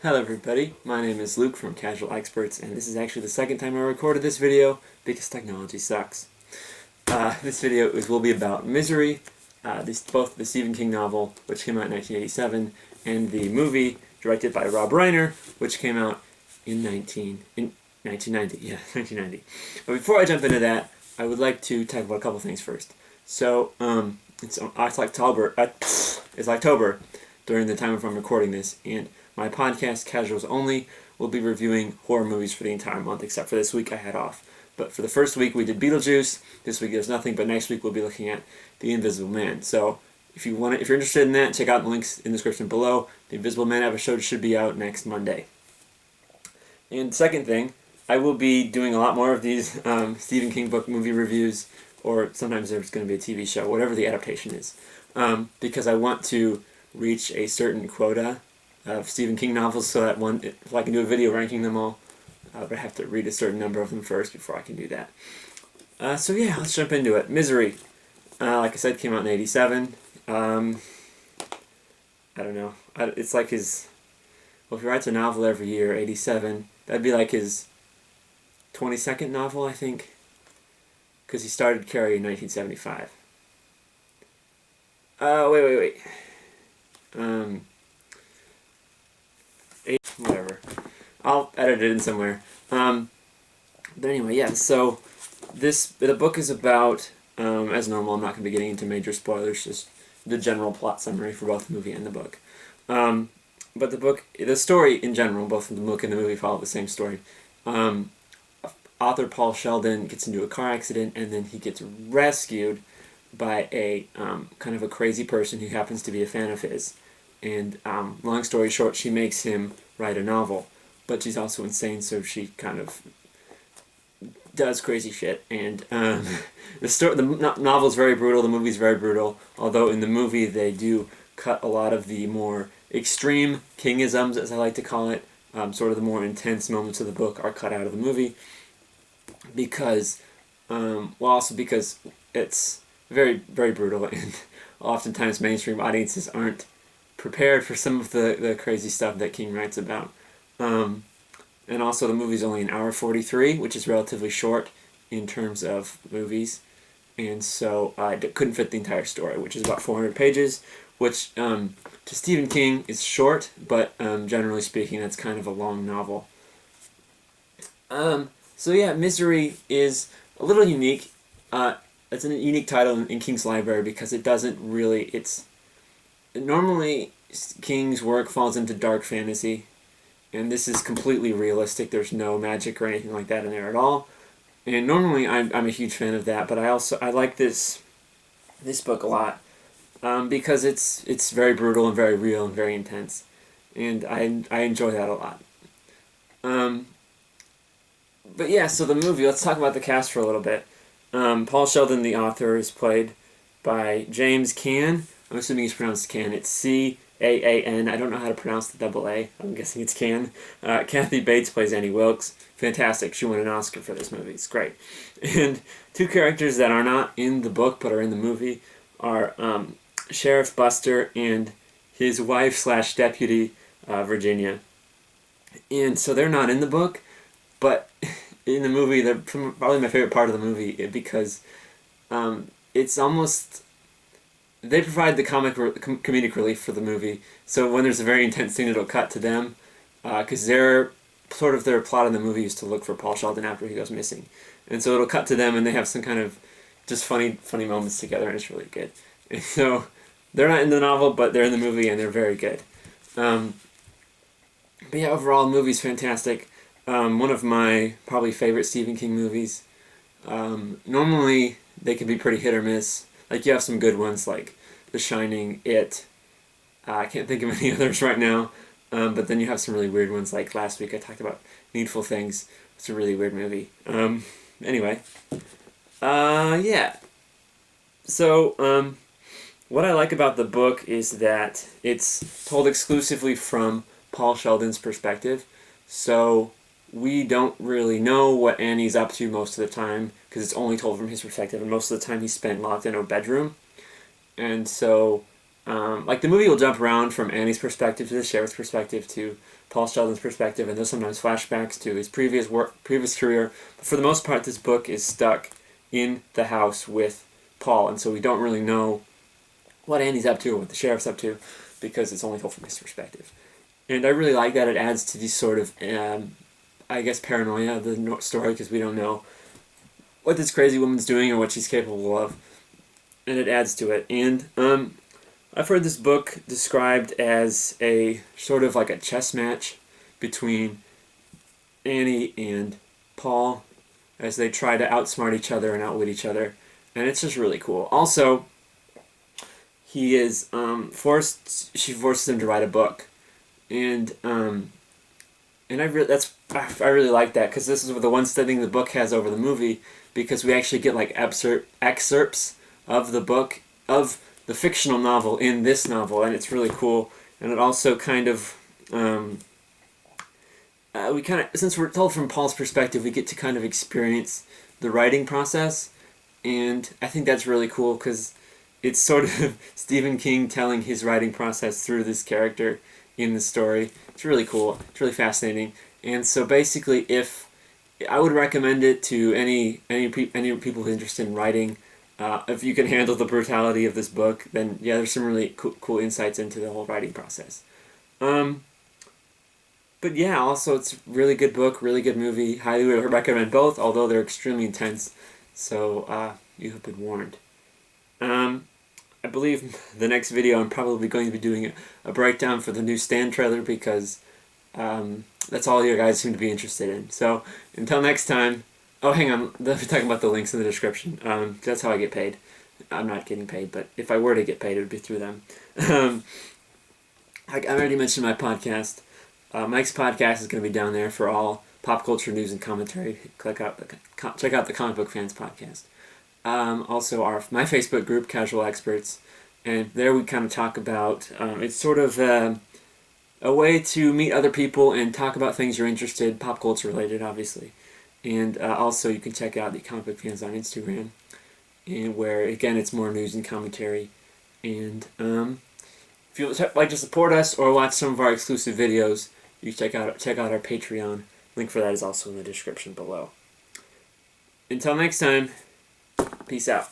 Hello everybody, my name is Luke from Casual Experts, and this is actually the second time I recorded this video because technology sucks. This video will be about Misery, both the Stephen King novel, which came out in 1987, and the movie directed by Rob Reiner, which came out in 1990. Yeah, 1990. But before I jump into that, I would like to talk about a couple things first. So, it's October during the time of I'm recording this, and my podcast, Casuals Only, will be reviewing horror movies for the entire month, except for this week I had off. But for the first week we did Beetlejuice, this week there's nothing, but next week we'll be looking at The Invisible Man. So if you're interested in that, check out the links in the description below. The Invisible Man episode should be out next Monday. And second thing, I will be doing a lot more of these Stephen King book movie reviews, or sometimes there's going to be a TV show, whatever the adaptation is, because I want to reach a certain quota of Stephen King novels, so that if I can do a video ranking them all, but I have to read a certain number of them first before I can do that. So yeah, let's jump into it. Misery, like I said, came out in 1987. I don't know. It's like his... Well, if he writes a novel every year, 1987, that'd be like his 22nd novel, I think, because he started Carrie in 1975. Wait. Whatever. I'll edit it in somewhere. But anyway, yeah, so the book is about, as normal, I'm not going to be getting into major spoilers, just the general plot summary for both the movie and the book. But the story in general, both the book and the movie follow the same story. Author Paul Sheldon gets into a car accident, and then he gets rescued by a kind of a crazy person who happens to be a fan of his. And long story short, she makes him write a novel, but she's also insane, so she kind of does crazy shit. And the novel's very brutal, the movie's very brutal, although in the movie they do cut a lot of the more extreme Kingisms, as I like to call it. Sort of the more intense moments of the book are cut out of the movie, because because it's very, very brutal, and oftentimes mainstream audiences aren't prepared for some of the crazy stuff that King writes about. And also the movie's only an hour 43, which is relatively short in terms of movies, and so I couldn't fit the entire story, which is about 400 pages, which to Stephen King is short, but generally speaking that's kind of a long novel. So yeah, Misery is a little unique. It's a unique title in King's library because it doesn't really... Normally, King's work falls into dark fantasy, and this is completely realistic. There's no magic or anything like that in there at all. And normally, I'm a huge fan of that, but I like this book a lot because it's very brutal and very real and very intense, and I enjoy that a lot. But yeah, so the movie. Let's talk about the cast for a little bit. Paul Sheldon, the author, is played by James Caan. I'm assuming he's pronounced Can. It's C-A-A-N. I don't know how to pronounce the double A. I'm guessing it's Can. Kathy Bates plays Annie Wilkes. Fantastic. She won an Oscar for this movie. It's great. And two characters that are not in the book but are in the movie are Sheriff Buster and his wife/deputy, Virginia. And so they're not in the book, but in the movie, they're probably my favorite part of the movie because it's almost... They provide the comedic relief for the movie, so when there's a very intense scene, it'll cut to them, because their plot in the movie is to look for Paul Sheldon after he goes missing, and so it'll cut to them, and they have some kind of just funny moments together, and it's really good. And so they're not in the novel, but they're in the movie, and they're very good. But yeah, overall, the movie's fantastic. One of my probably favorite Stephen King movies. Normally, they can be pretty hit or miss. Like, you have some good ones, like The Shining, It. I can't think of any others right now. But then you have some really weird ones, like last week I talked about Needful Things. It's a really weird movie. Anyway. Yeah. So, what I like about the book is that it's told exclusively from Paul Sheldon's perspective. So, we don't really know what Annie's up to most of the time, because it's only told from his perspective, and most of the time he's spent locked in a bedroom. And so like the movie will jump around from Annie's perspective to the sheriff's perspective to Paul Sheldon's perspective, and there's sometimes flashbacks to his previous career. But for the most part, this book is stuck in the house with Paul, and so we don't really know what Annie's up to or what the sheriff's up to because it's only told from his perspective. And I really like that. It adds to the sort of, I guess, paranoia of the story because we don't know what this crazy woman's doing or what she's capable of, and it adds to it. And I've heard this book described as a sort of like a chess match between Annie and Paul as they try to outsmart each other and outwit each other, and it's just really cool. Also, he is she forces him to write a book, and I really like that because this is the one thing the book has over the movie, because we actually get like excerpts of the book of the fictional novel in this novel, and it's really cool. And it also kind of since we're told from Paul's perspective, we get to kind of experience the writing process, and I think that's really cool because it's sort of Stephen King telling his writing process through this character in the story. It's really cool. It's really fascinating. And so basically, if I would recommend it to any people who are interested in writing, if you can handle the brutality of this book, then yeah, there's some really cool insights into the whole writing process. But yeah, also it's a really good book, really good movie. Highly recommend both, although they're extremely intense. So you have been warned. I believe the next video I'm probably going to be doing a breakdown for the new Stand trailer because that's all you guys seem to be interested in. So until next time. Oh, hang on. We're talking about the links in the description. That's how I get paid. I'm not getting paid, but if I were to get paid, it would be through them. I already mentioned my podcast. Mike's podcast is going to be down there for all pop culture news and commentary. Check out the Comic Book Fans podcast. Also, my Facebook group, Casual Experts, and there we kind of talk about. It's sort of a way to meet other people and talk about things you're interested in, pop culture related, obviously. And also, you can check out the Comic Book Fans on Instagram, and where again it's more news and commentary. And if you'd like to support us or watch some of our exclusive videos, you check out our Patreon. Link for that is also in the description below. Until next time, peace out.